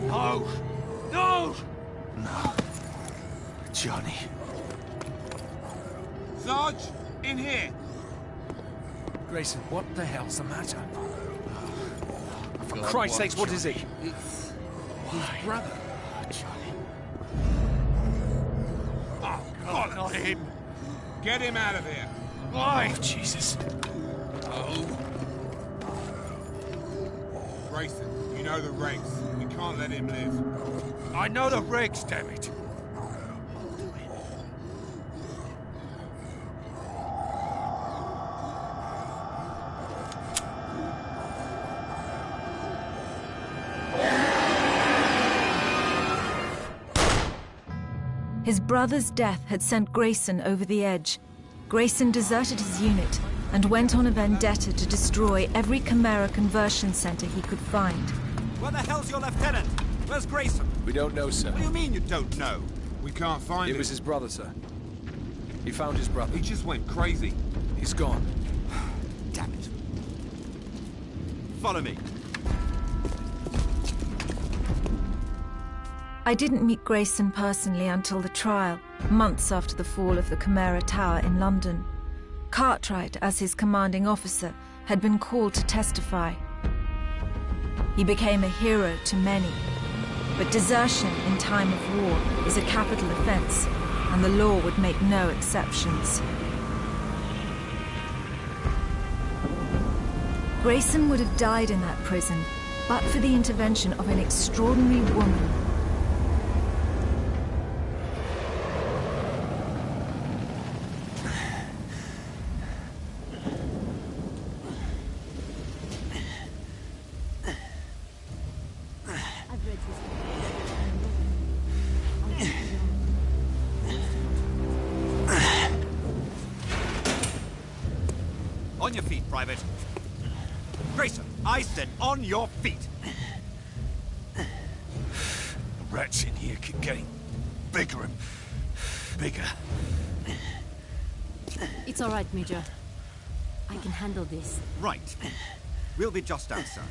No! No! No. Johnny. Sarge, in here! Grayson, what the hell's the matter? For God, Christ's sakes, what is he? It's His brother. Johnny. Oh, God, not him! Get him out of here! Why? Oh, Jesus. Grayson, you know the regs. We can't let him live. I know the regs, damn it. His brother's death had sent Grayson over the edge. Grayson deserted his unit and went on a vendetta to destroy every Chimera conversion center he could find. Where the hell's your lieutenant? Where's Grayson? We don't know, sir. What do you mean you don't know? We can't find him. It was his brother, sir. He found his brother. He just went crazy. He's gone. Damn it. Follow me. I didn't meet Grayson personally until the trial, months after the fall of the Chimera Tower in London. Cartwright, as his commanding officer, had been called to testify. He became a hero to many, but desertion in time of war is a capital offense, and the law would make no exceptions. Grayson would have died in that prison, but for the intervention of an extraordinary woman. On your feet, Private. Grayson, I said on your feet. The rats in here keep getting bigger and bigger. It's all right, Major. I can handle this. Right. We'll be just outside.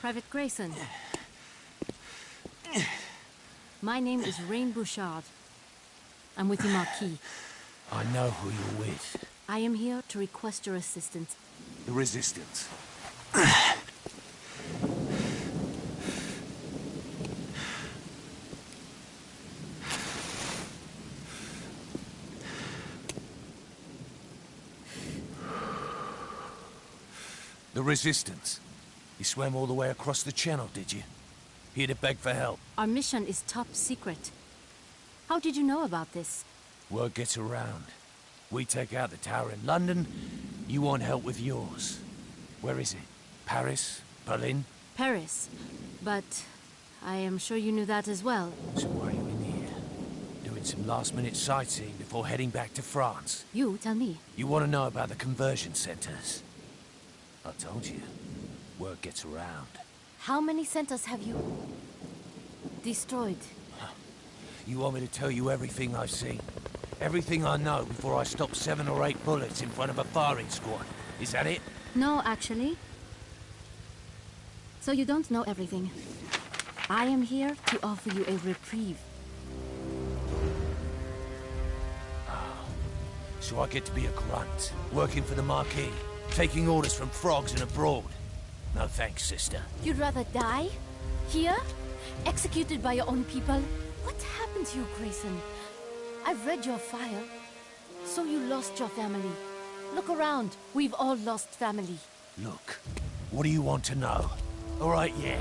Private Grayson. My name is Rain Bouchard. I'm with the Marquis. I know who you're with. I am here to request your assistance. The Resistance. The Resistance. You swam all the way across the channel, did you? Here to beg for help. Our mission is top secret. How did you know about this? Word gets around. We take out the tower in London, you want help with yours. Where is it? Paris? Berlin? Paris. But I am sure you knew that as well. So why are you in here? Doing some last-minute sightseeing before heading back to France? You tell me. You want to know about the conversion centers? I told you. Word gets around. How many centers have you destroyed? You want me to tell you everything I've seen? Everything I know before I stop 7 or 8 bullets in front of a firing squad? Is that it? No, actually. So you don't know everything. I am here to offer you a reprieve. So I get to be a grunt, working for the Marquis, taking orders from frogs and abroad. No thanks, sister. You'd rather die? Here? Executed by your own people? What happened to you, Grayson? I've read your file. So you lost your family. Look around. We've all lost family. Look, what do you want to know? All right, yeah.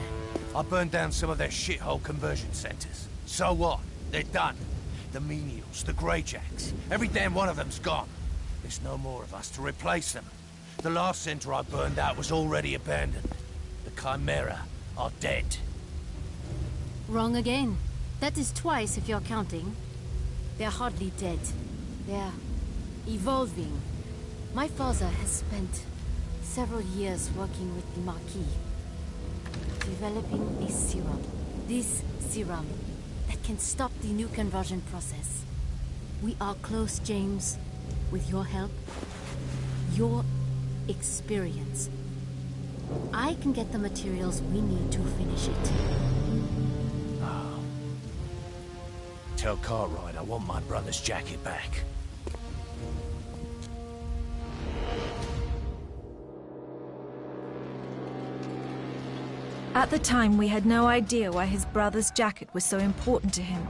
I burned down some of their shithole conversion centers. So what? They're done. The menials, the Greyjacks, every damn one of them's gone. There's no more of us to replace them. The last center I burned out was already abandoned. The Chimera are dead. Wrong again. That is twice if you're counting. They're hardly dead. They're evolving. My father has spent several years working with the Marquis, developing a serum. This serum that can stop the new conversion process. We are close, James. With your help, your experience. I can get the materials we need to finish it. Tell Cartwright I want my brother's jacket back. At the time, we had no idea why his brother's jacket was so important to him.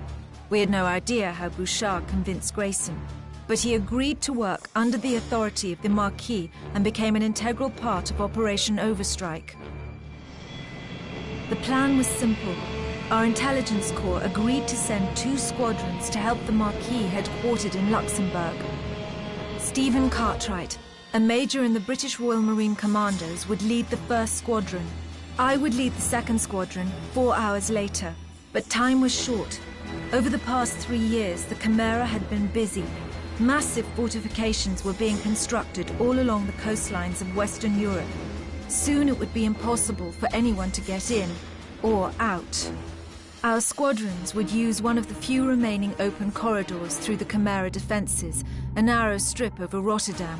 We had no idea how Bouchard convinced Grayson. But he agreed to work under the authority of the Marquis and became an integral part of Operation Overstrike. The plan was simple. Our intelligence corps agreed to send 2 squadrons to help the Marquis headquartered in Luxembourg. Stephen Cartwright, a major in the British Royal Marine Commandos, would lead the 1st squadron. I would lead the 2nd squadron 4 hours later, but time was short. Over the past 3 years, the Chimera had been busy. Massive fortifications were being constructed all along the coastlines of Western Europe. Soon it would be impossible for anyone to get in or out. Our squadrons would use one of the few remaining open corridors through the Chimera defenses, a narrow strip over Rotterdam.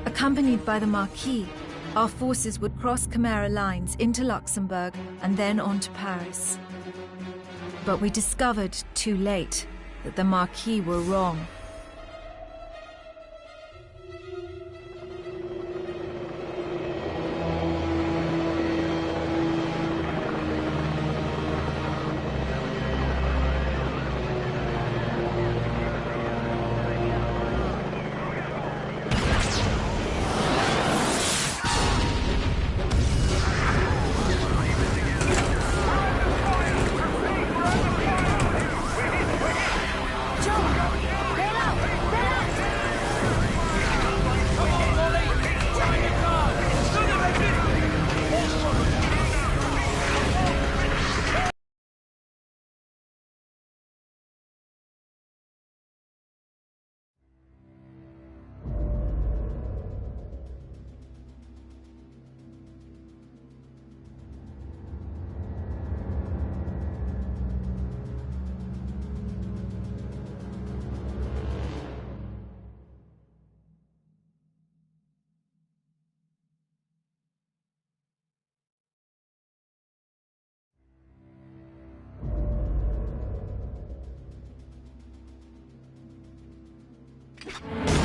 Accompanied by the Marquis, our forces would cross Chimera lines into Luxembourg and then on to Paris. But we discovered too late that the Marquis were wrong.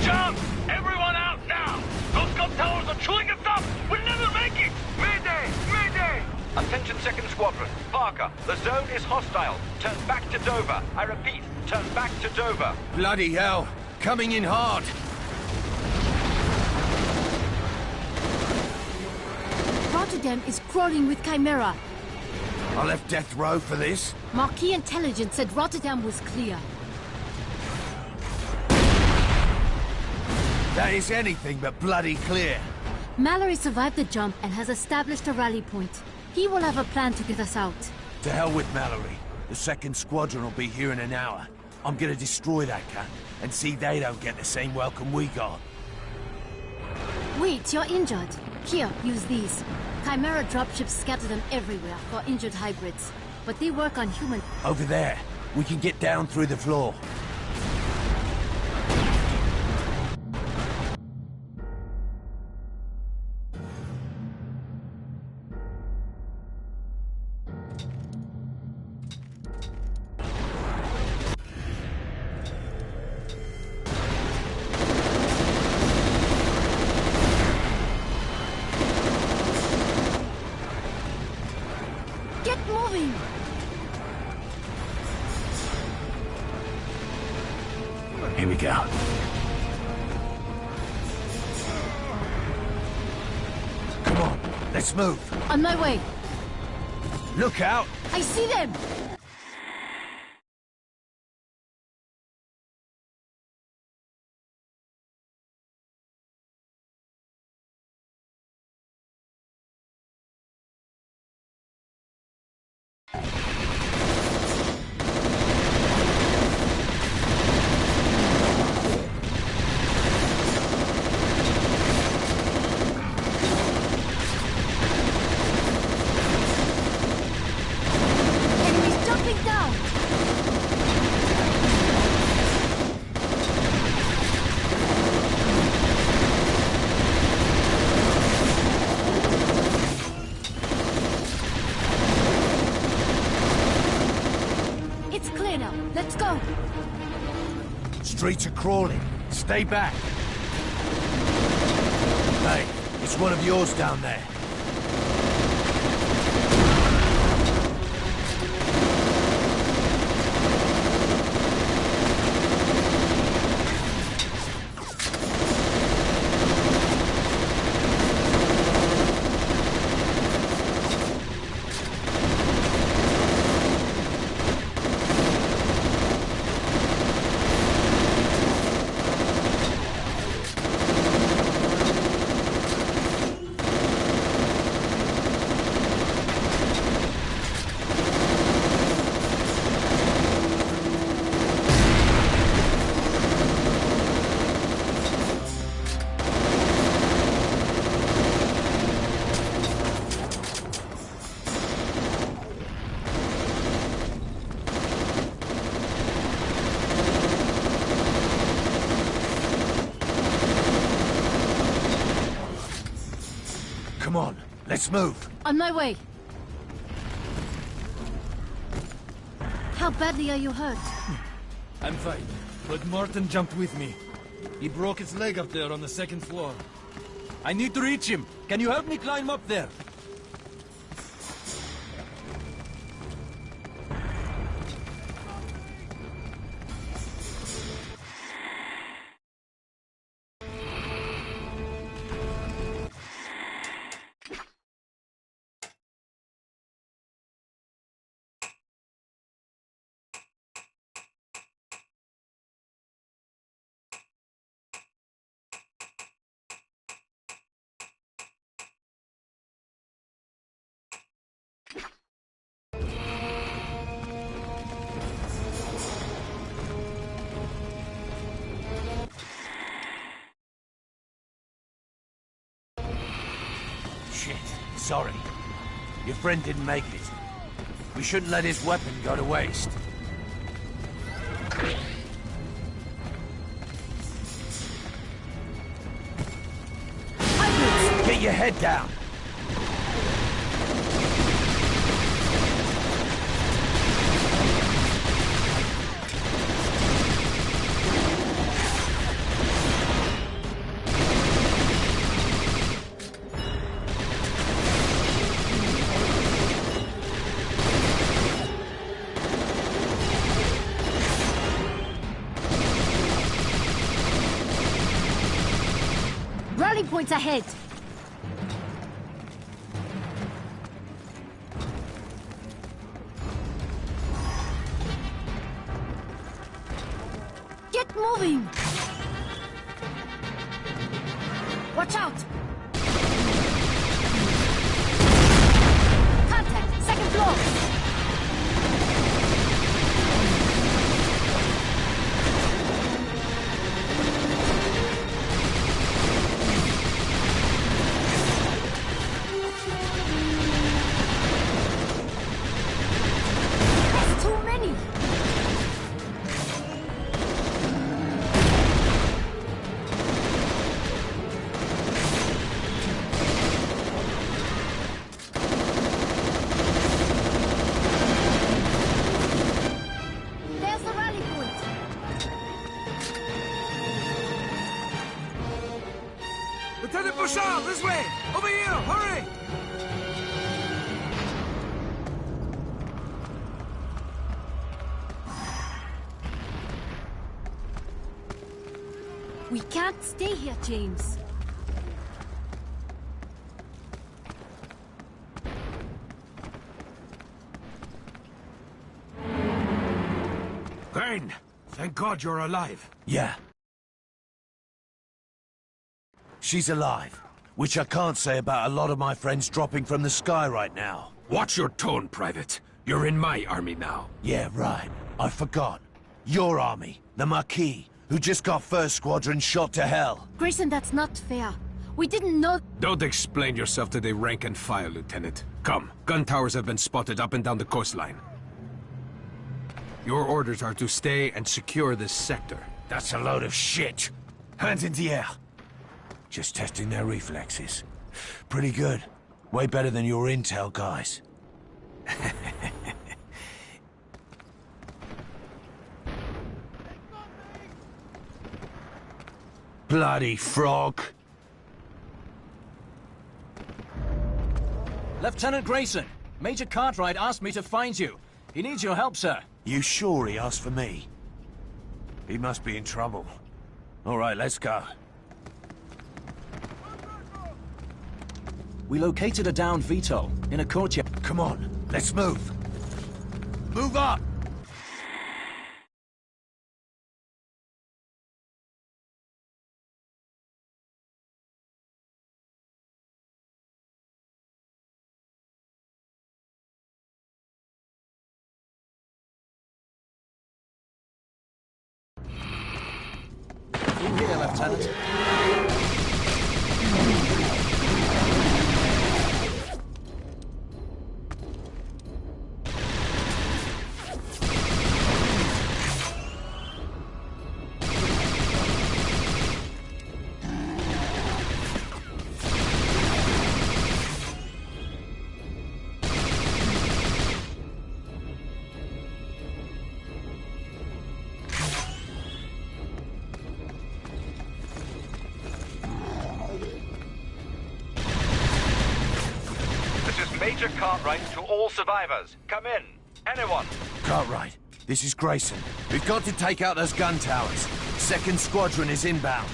Jump! Everyone out now! Those gun towers are chewing us up! We'll never make it! Mayday! Mayday! Attention 2nd Squadron. Parker, the zone is hostile. Turn back to Dover. I repeat, turn back to Dover. Bloody hell! Coming in hard! Rotterdam is crawling with Chimera. I left death row for this? Marquis intelligence said Rotterdam was clear. That is anything but bloody clear. Mallory survived the jump and has established a rally point. He will have a plan to get us out. To hell with Mallory. The 2nd Squadron will be here in an hour. I'm gonna destroy that cat and see they don't get the same welcome we got. Wait, you're injured. Here, use these. Chimera dropships scatter them everywhere for injured hybrids. But they work on human... Over there. We can get down through the floor. Get moving! Here we go. Come on, let's move. On my way. Look out! I see them! Enemies streets are crawling. Stay back. Hey, it's one of yours down there. Come on, let's move. On my way. How badly are you hurt? I'm fine, but Martin jumped with me. He broke his leg up there on the second floor. I need to reach him. Can you help me climb up there? Shit, sorry. Your friend didn't make it. We shouldn't let his weapon go to waste. Get your head down! Rally points ahead! Get moving! Watch out! Contact! Second floor! Lieutenant Bouchard, this way! Over here, hurry! We can't stay here, James. Crane, thank God you're alive. Yeah. She's alive, which I can't say about a lot of my friends dropping from the sky right now. Watch your tone, Private. You're in my army now. Yeah, right. I forgot. Your army, the Marquis, who just got First Squadron shot to hell. Grayson, that's not fair. We didn't know... Don't explain yourself to the rank and file, Lieutenant. Come, gun towers have been spotted up and down the coastline. Your orders are to stay and secure this sector. That's a load of shit. Hands in the air. Just testing their reflexes. Pretty good. Way better than your intel guys. Bloody frog. Lieutenant Grayson, Major Cartwright asked me to find you. He needs your help, sir. You sure he asked for me? He must be in trouble. All right, let's go. We located a downed VTOL in a courtyard. Come on, let's move. Move up! In here, Lieutenant. Major Cartwright to all survivors. Come in. Anyone. Cartwright, this is Grayson. We've got to take out those gun towers. Second squadron is inbound.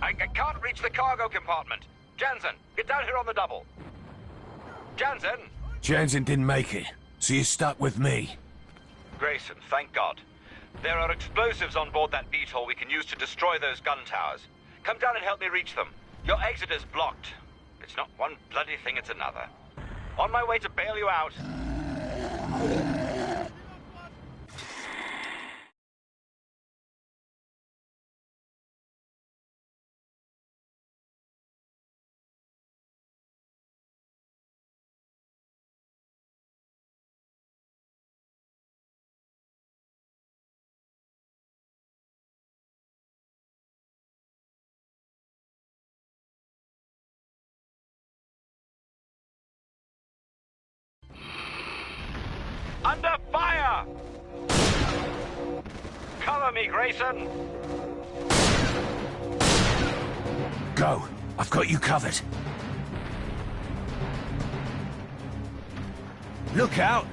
I can't reach the cargo compartment. Jansen, get down here on the double. Jansen? Jansen didn't make it, so you're stuck with me. Grayson, thank God. There are explosives on board that VTOL we can use to destroy those gun towers. Come down and help me reach them. Your exit is blocked. It's not one bloody thing, it's another. On my way to bail you out. Under fire! Cover me, Grayson! Go. I've got you covered. Look out!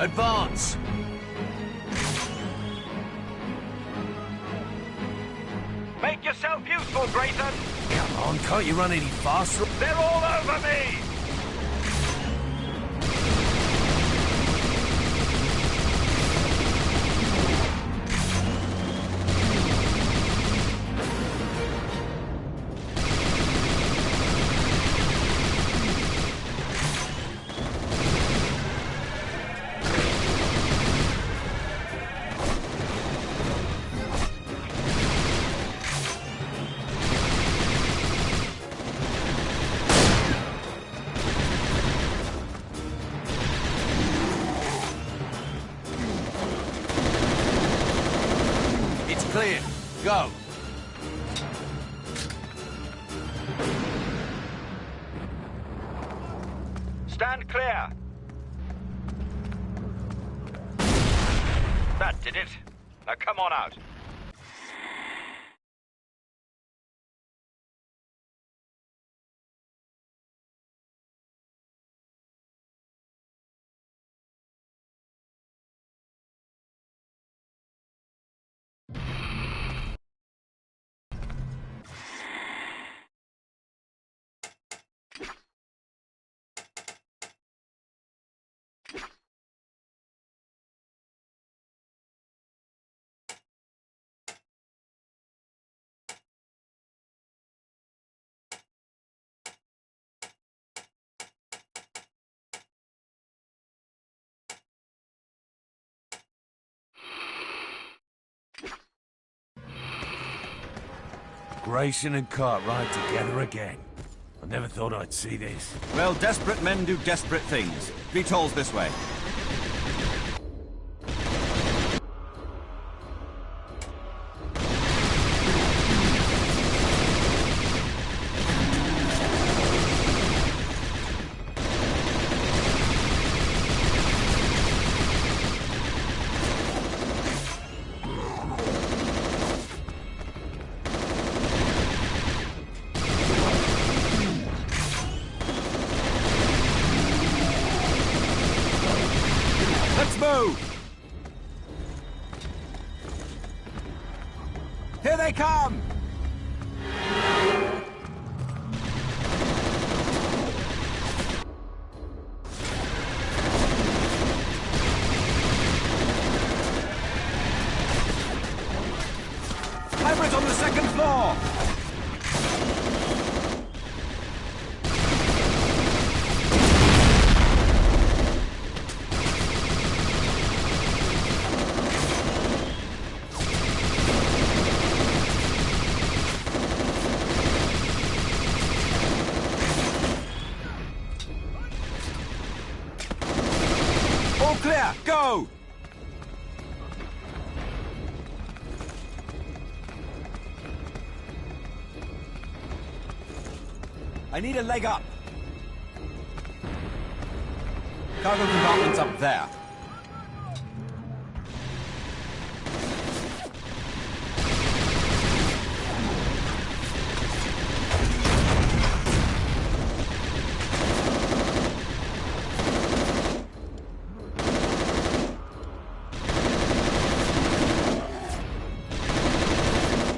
Advance! Make yourself useful, Grayson! Come on, can't you run any faster? They're all over me! Clear. Go. Stand clear. That did it. Now come on out. Grayson and Cartwright together again. I never thought I'd see this. Well, desperate men do desperate things. VTOL's this way. Let's move! Here they come! Hybrids on the second floor! All clear, go! I need a leg up. Cargo compartment's up there.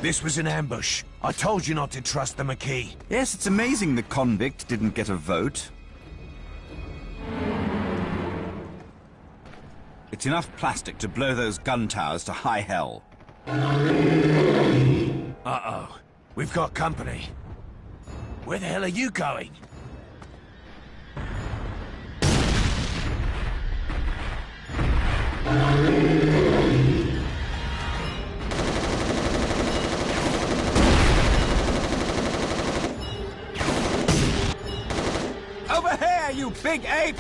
This was an ambush. I told you not to trust the McKee. Yes, it's amazing the convict didn't get a vote. It's enough plastic to blow those gun towers to high hell. Uh-oh. We've got company. Where the hell are you going? Over here, you big ape!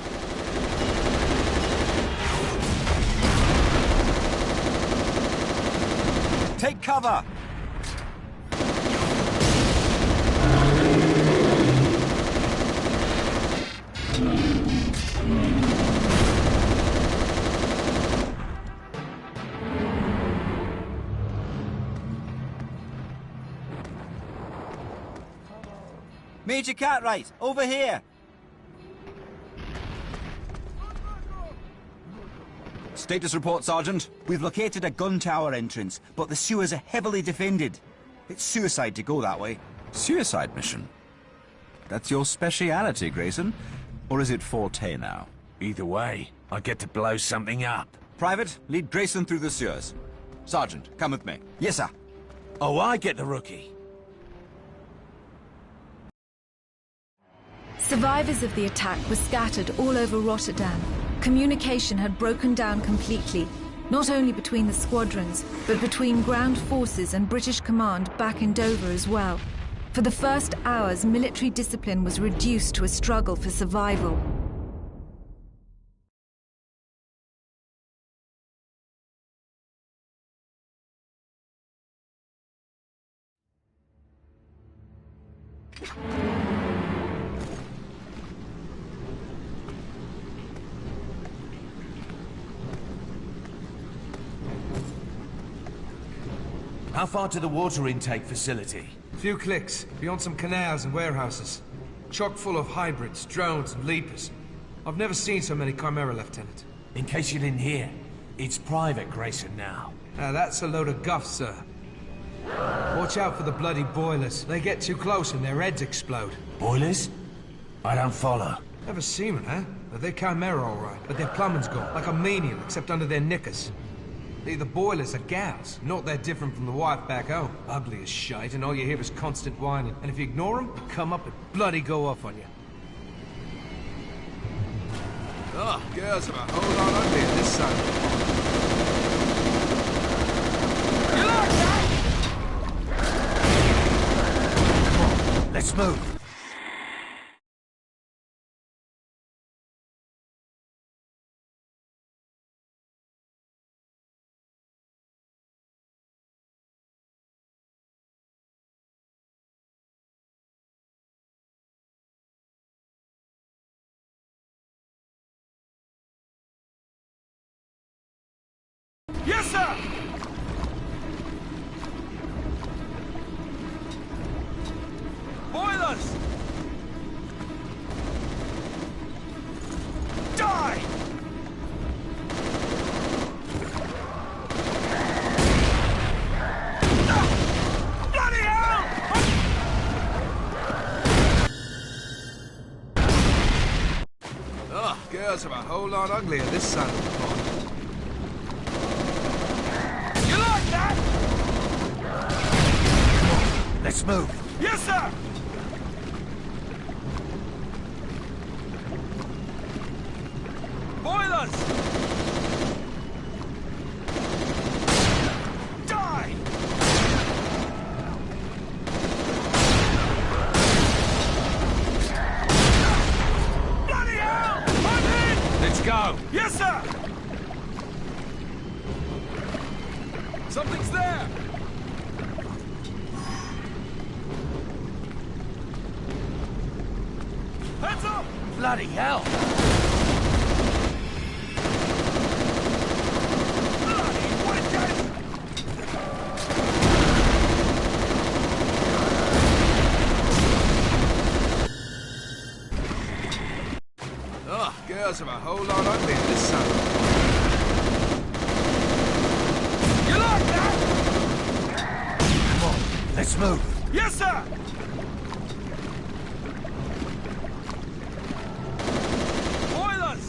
Take cover! Major Cartwright, over here! Status report, Sergeant. We've located a gun tower entrance, but the sewers are heavily defended. It's suicide to go that way. Suicide mission? That's your speciality, Grayson? Or is it forte now? Either way, I get to blow something up. Private, lead Grayson through the sewers. Sergeant, come with me. Yes, sir. Oh, I get the rookie. Survivors of the attack were scattered all over Rotterdam. Communication had broken down completely, not only between the squadrons, but between ground forces and British command back in Dover as well. For the first hours, military discipline was reduced to a struggle for survival. How far to the water intake facility? Few clicks, beyond some canals and warehouses. Chock full of hybrids, drones and leapers. I've never seen so many Chimera, Lieutenant. In case you didn't hear, it's Private Grayson now. That's a load of guff, sir. Watch out for the bloody boilers. They get too close and their heads explode. Boilers? I don't follow. Never seen them, huh? They're Chimera, all right, but their plumbing's gone, like a menial, except under their knickers. The boilers are gals, not that different from the wife back home. Ugly as shite, and all you hear is constant whining. And if you ignore them, they come up and bloody go off on you. Oh, girls are a whole lot uglier this side. You like that? Come on, let's move. Yes, sir! Boilers! Die! Bloody hell! Oh, girls are a whole lot uglier this side of the pond. Let's move. Yes, sir! Boilers! Die! Bloody hell! I'm in! Let's go. Yes, sir! Something's there! Heads up! Bloody hell. Bloody witches! Oh, girls are a whole lot uglier this side. You like that? Come on, let's move. Yes, sir! Boilers!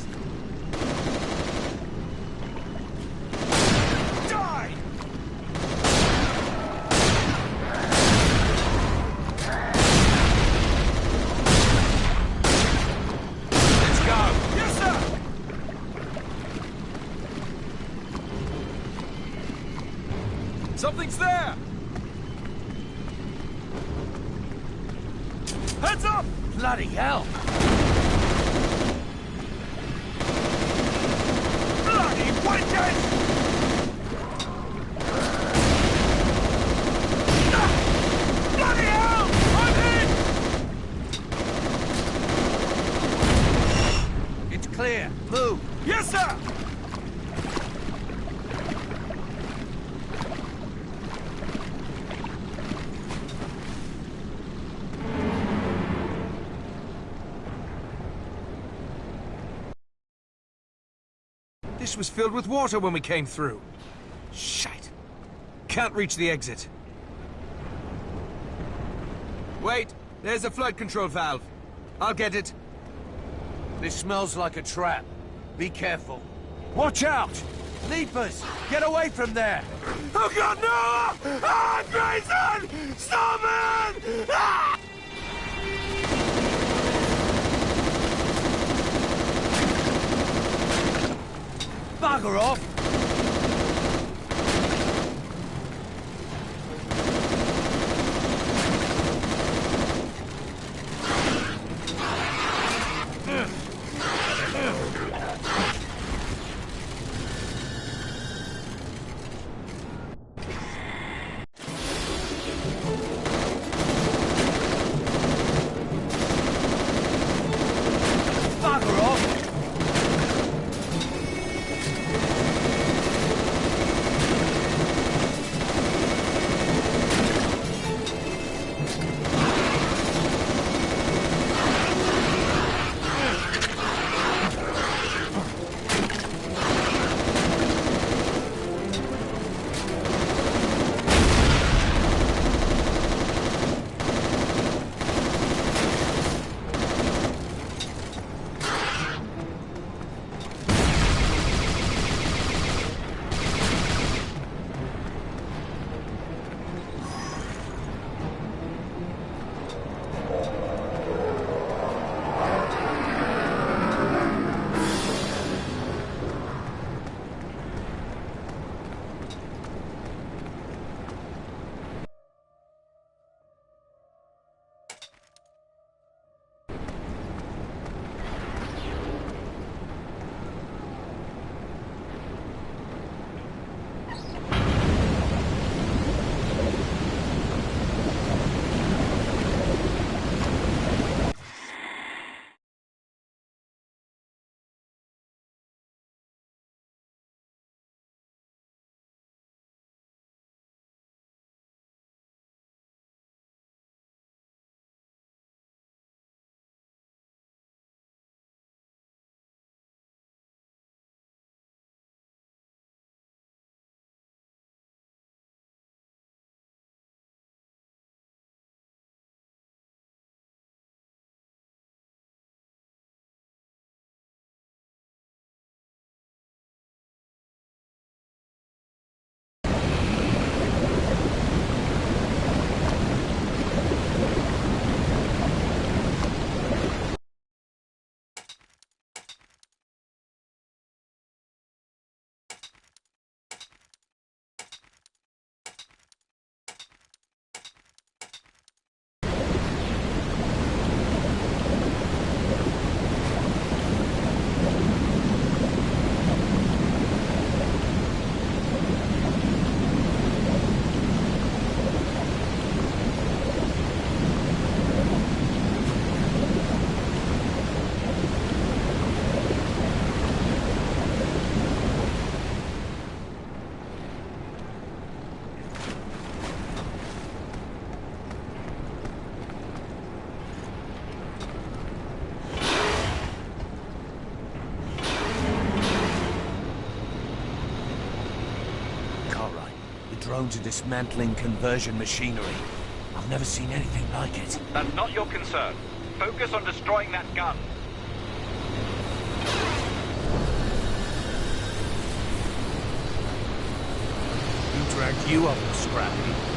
Die! Let's go. Yes, sir! Something's there! Heads up! Bloody hell. Bloody witches! Bloody hell! I'm in! It's clear. Move. Yes, sir! This was filled with water when we came through. Shite. Can't reach the exit. Wait, there's a flood control valve. I'll get it. This smells like a trap. Be careful. Watch out! Leapers! Get away from there! Oh God, no! Ah, Grayson! Stop it! Ah! Bugger off! Drones are dismantling conversion machinery. I've never seen anything like it. That's not your concern. Focus on destroying that gun. Who dragged you up, Scrappy?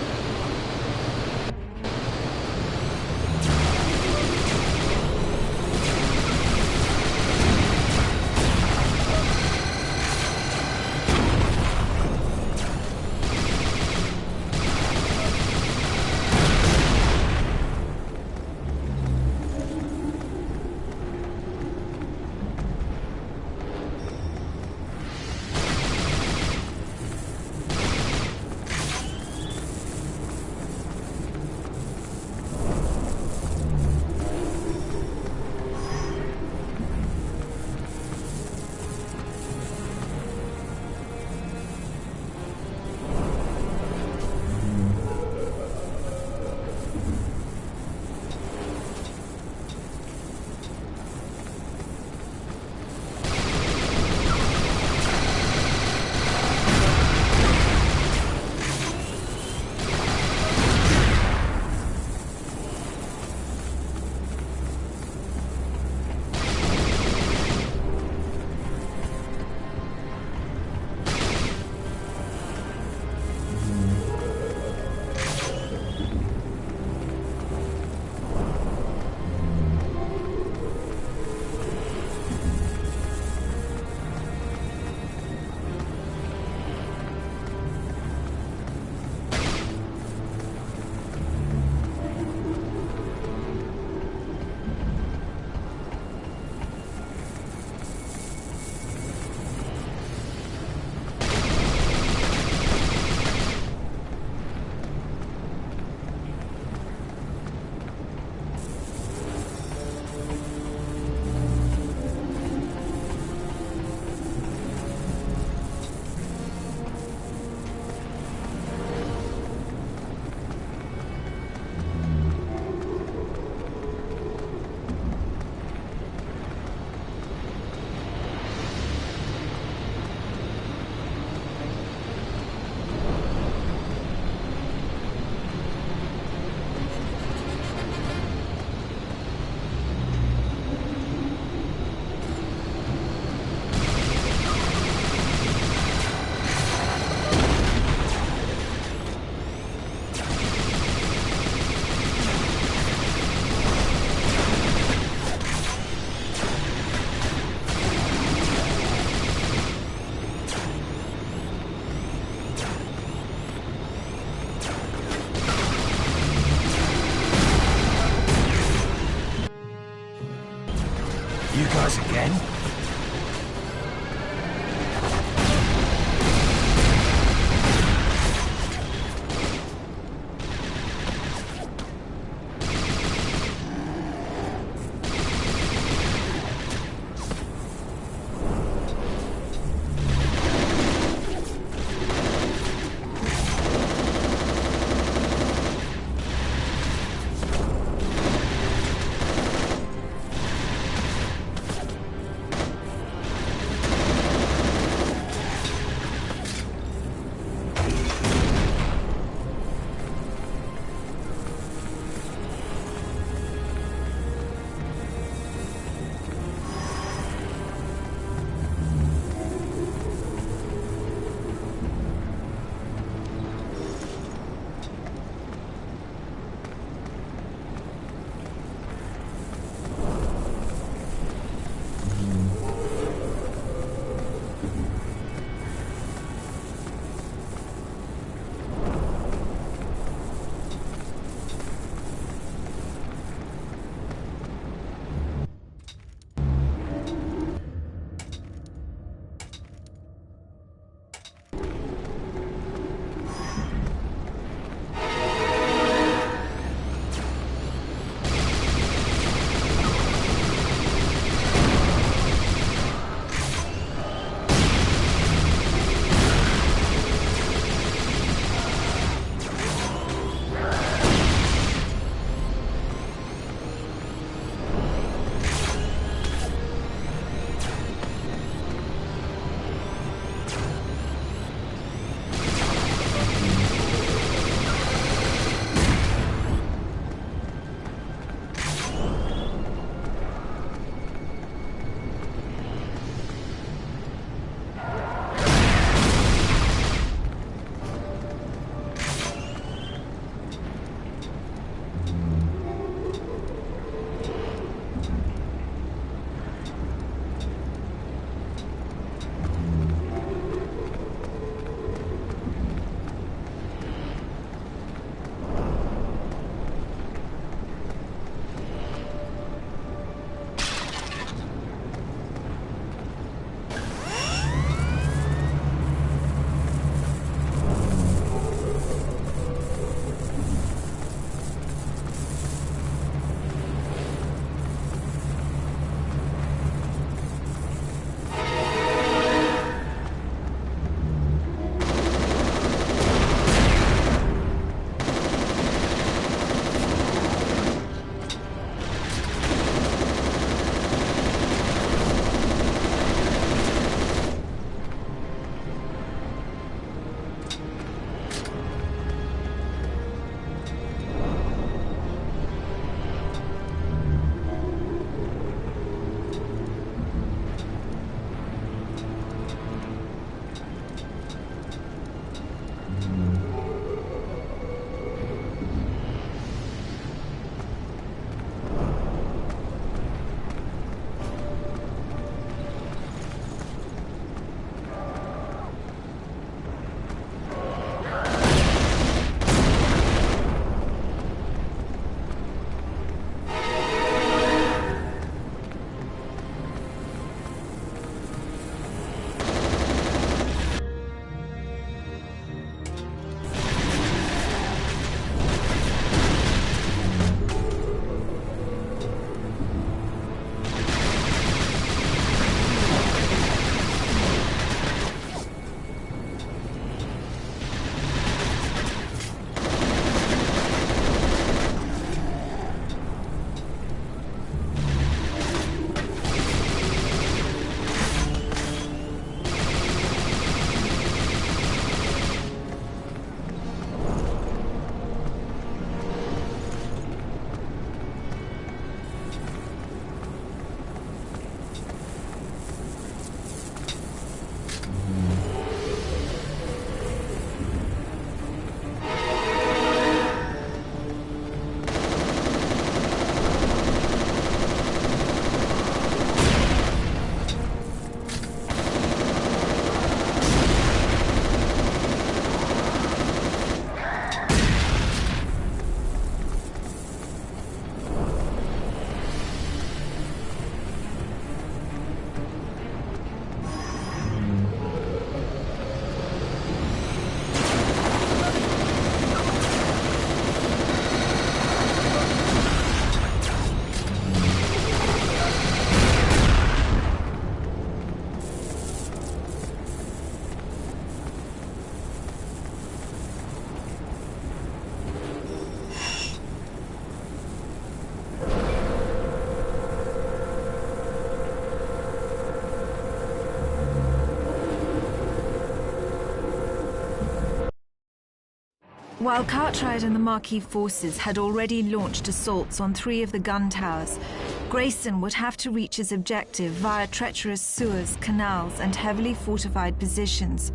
While Cartwright and the Marquis forces had already launched assaults on 3 of the gun towers, Grayson would have to reach his objective via treacherous sewers, canals, and heavily fortified positions.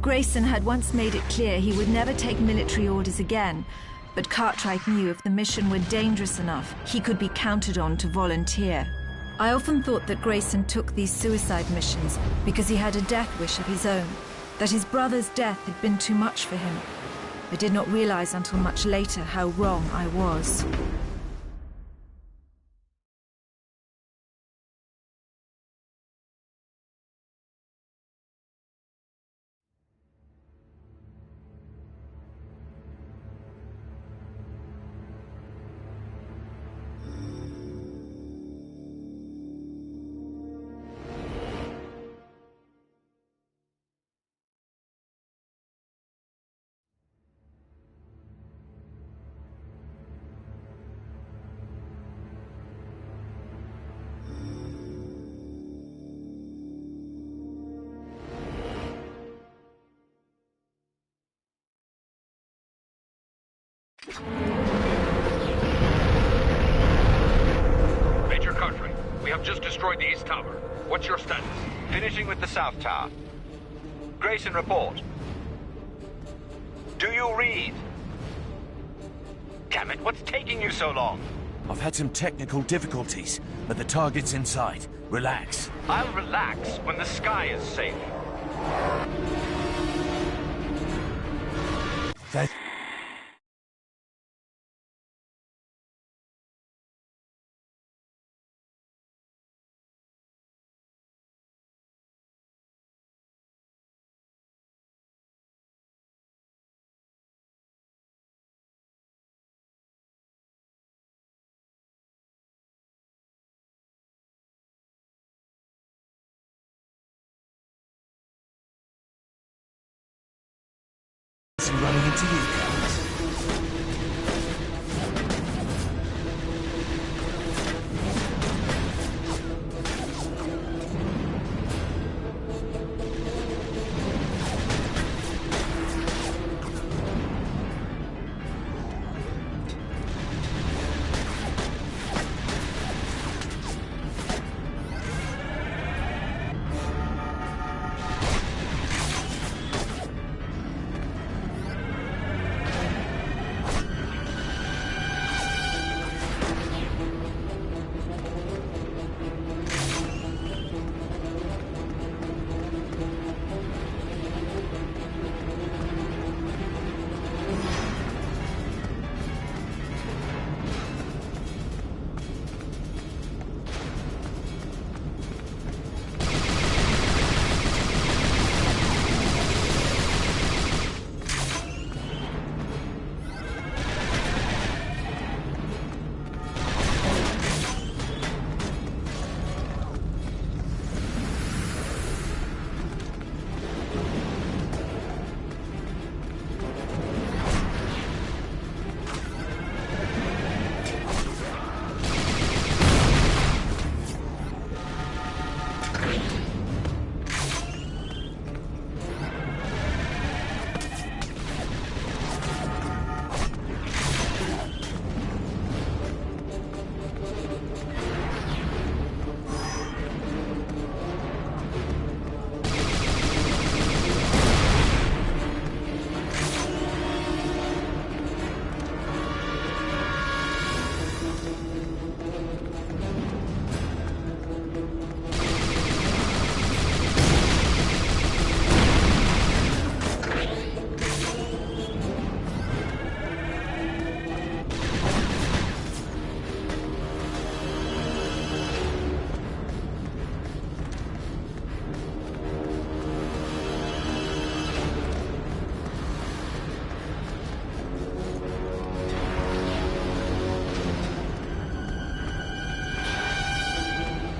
Grayson had once made it clear he would never take military orders again, but Cartwright knew if the mission were dangerous enough, he could be counted on to volunteer. I often thought that Grayson took these suicide missions because he had a death wish of his own, that his brother's death had been too much for him. I did not realize until much later how wrong I was. Major Cartwright, we have just destroyed the East Tower. What's your status? Finishing with the South Tower. Grayson, report. Do you read? Damn it, what's taking you so long? I've had some technical difficulties, but the target's inside. Relax. I'll relax when the sky is safe. That... running into you guys.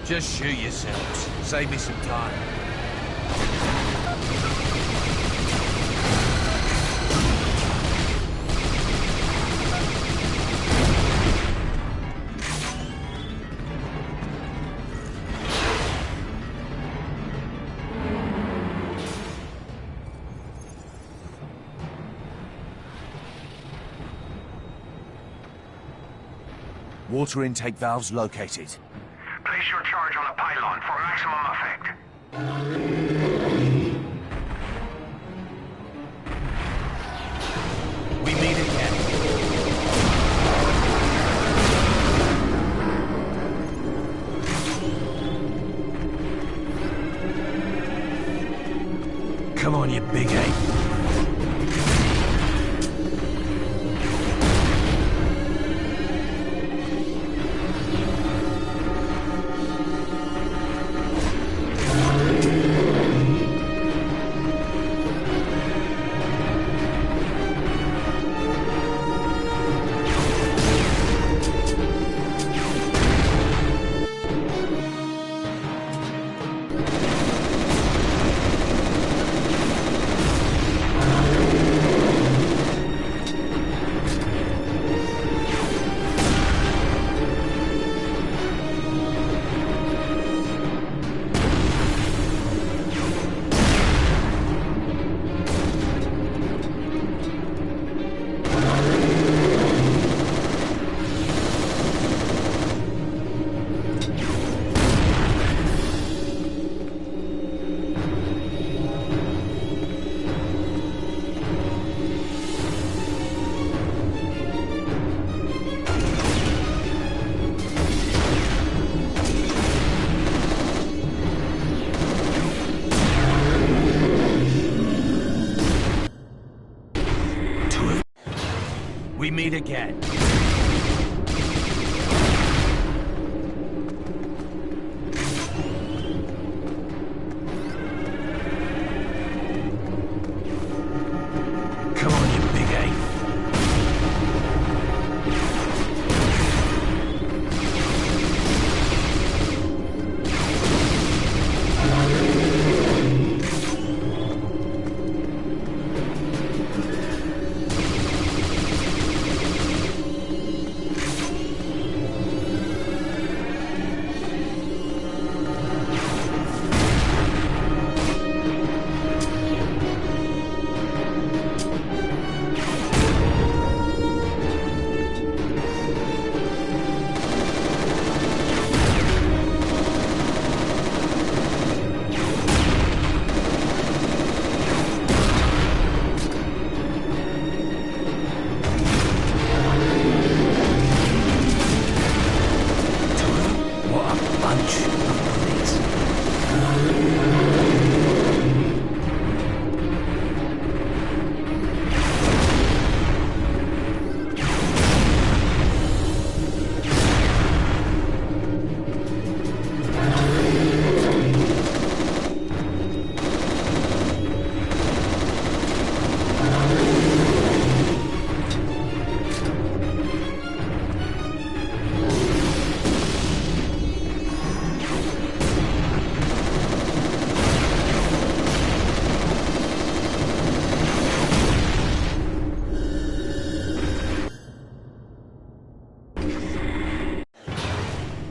Just shoot yourselves. Save me some time. Water intake valves located. Place your charge on the pylon for maximum effect. We meet again. Come on, you big ape. We meet again. Come on, you big ape.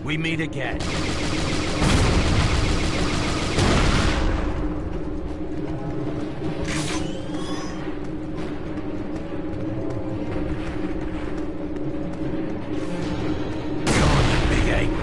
We meet again. Come on, you big ape.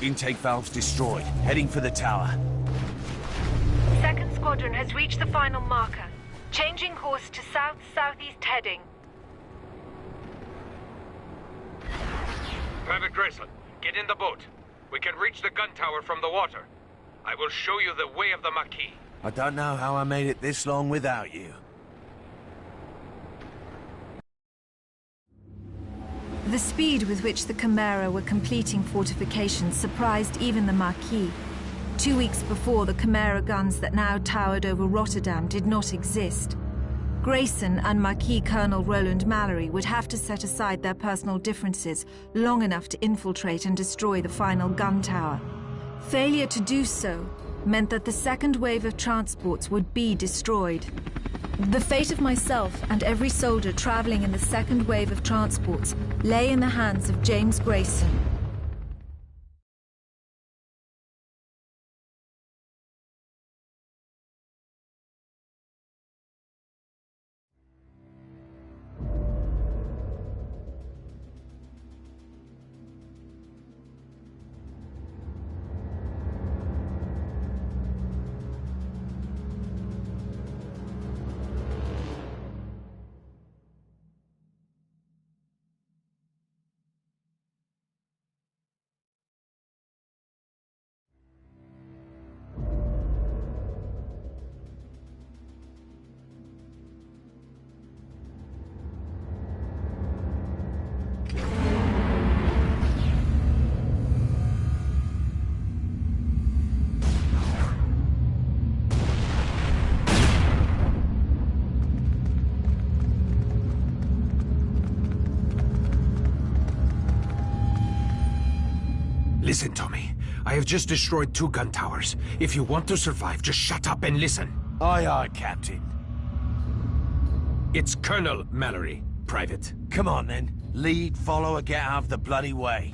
Intake valves destroyed. Heading for the tower. Second squadron has reached the final marker. Changing course to south-southeast heading. Private Grayson, get in the boat. We can reach the gun tower from the water. I will show you the way of the Maquis. I don't know how I made it this long without you. The speed with which the Chimera were completing fortifications surprised even the Marquis. 2 weeks before, the Chimera guns that now towered over Rotterdam did not exist. Grayson and Marquis Colonel Roland Mallory would have to set aside their personal differences long enough to infiltrate and destroy the final gun tower. Failure to do so meant that the second wave of transports would be destroyed. The fate of myself and every soldier traveling in the second wave of transports lay in the hands of James Grayson. Listen to me. I have just destroyed 2 gun towers. If you want to survive, just shut up and listen. Aye, aye, Captain. It's Colonel Mallory, Private. Come on, then. Lead, follow, or get out of the bloody way.